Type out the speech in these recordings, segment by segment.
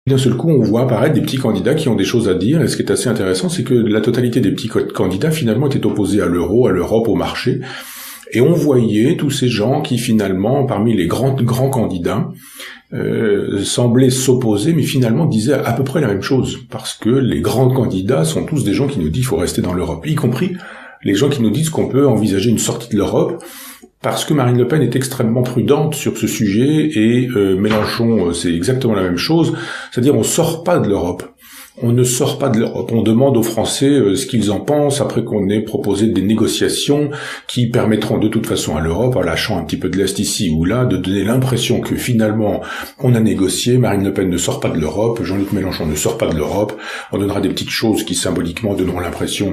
D'un seul coup, on voit apparaître des petits candidats qui ont des choses à dire, et ce qui est assez intéressant, c'est que la totalité des petits candidats, finalement, étaient opposés à l'euro, à l'Europe, au marché, et on voyait tous ces gens qui, finalement, parmi les grands candidats, semblaient s'opposer, mais finalement disaient à peu près la même chose, parce que les grands candidats sont tous des gens qui nous disent qu'il faut rester dans l'Europe, y compris les gens qui nous disent qu'on peut envisager une sortie de l'Europe, parce que Marine Le Pen est extrêmement prudente sur ce sujet, et Mélenchon, c'est exactement la même chose, c'est-à-dire on sort pas de l'Europe. On ne sort pas de l'Europe. On demande aux Français ce qu'ils en pensent après qu'on ait proposé des négociations qui permettront de toute façon à l'Europe, en lâchant un petit peu de l'Est ici ou là, de donner l'impression que finalement on a négocié, Marine Le Pen ne sort pas de l'Europe, Jean-Luc Mélenchon ne sort pas de l'Europe, on donnera des petites choses qui symboliquement donneront l'impression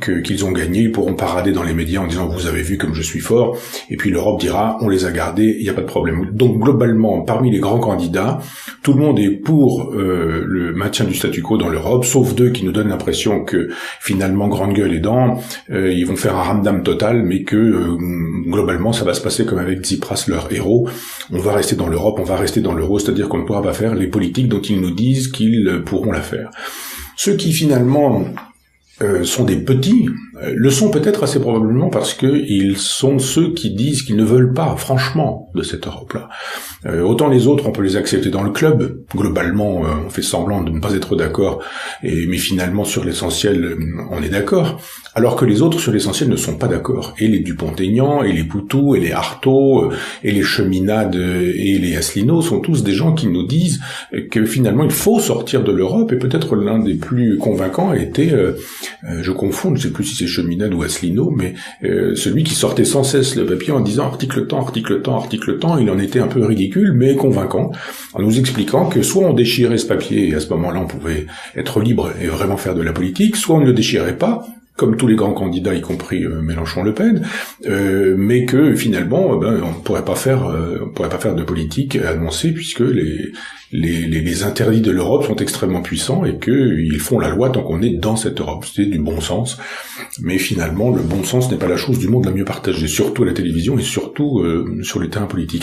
qu'ils ont gagné, ils pourront parader dans les médias en disant vous avez vu comme je suis fort, et puis l'Europe dira on les a gardés, il n'y a pas de problème. Donc globalement, parmi les grands candidats, tout le monde est pour le maintien du statu quo dans l'Europe, sauf deux qui nous donnent l'impression que finalement grande gueule aidant, ils vont faire un ramdam total, mais que globalement ça va se passer comme avec Tsipras, leur héros. On va rester dans l'Europe, on va rester dans l'euro, c'est-à-dire qu'on ne pourra pas faire les politiques dont ils nous disent qu'ils pourront la faire. Ceux qui finalement sont des petits, le sont peut-être assez probablement parce que ils sont ceux qui disent qu'ils ne veulent pas, franchement, de cette Europe-là. Autant les autres, on peut les accepter dans le club. Globalement, on fait semblant de ne pas être d'accord, mais finalement, sur l'essentiel, on est d'accord. Alors que les autres, sur l'essentiel, ne sont pas d'accord. Et les Dupont-Aignan, et les Poutou, et les Artaud, et les Cheminade, et les Asselineau sont tous des gens qui nous disent que finalement, il faut sortir de l'Europe, et peut-être l'un des plus convaincants était, je confonds, je ne sais plus si c'est Cheminade ou Asselineau, mais celui qui sortait sans cesse le papier en disant article temps, article temps, article temps, il en était un peu ridicule, mais convaincant, en nous expliquant que soit on déchirait ce papier, et à ce moment-là on pouvait être libre et vraiment faire de la politique, soit on ne le déchirait pas, comme tous les grands candidats, y compris Mélenchon-Le Pen, mais que finalement, on pourrait pas faire de politique annoncée puisque les interdits de l'Europe sont extrêmement puissants et qu'ils font la loi tant qu'on est dans cette Europe. C'est du bon sens, mais finalement, le bon sens n'est pas la chose du monde la mieux partagée, surtout à la télévision et surtout sur les terrains politiques.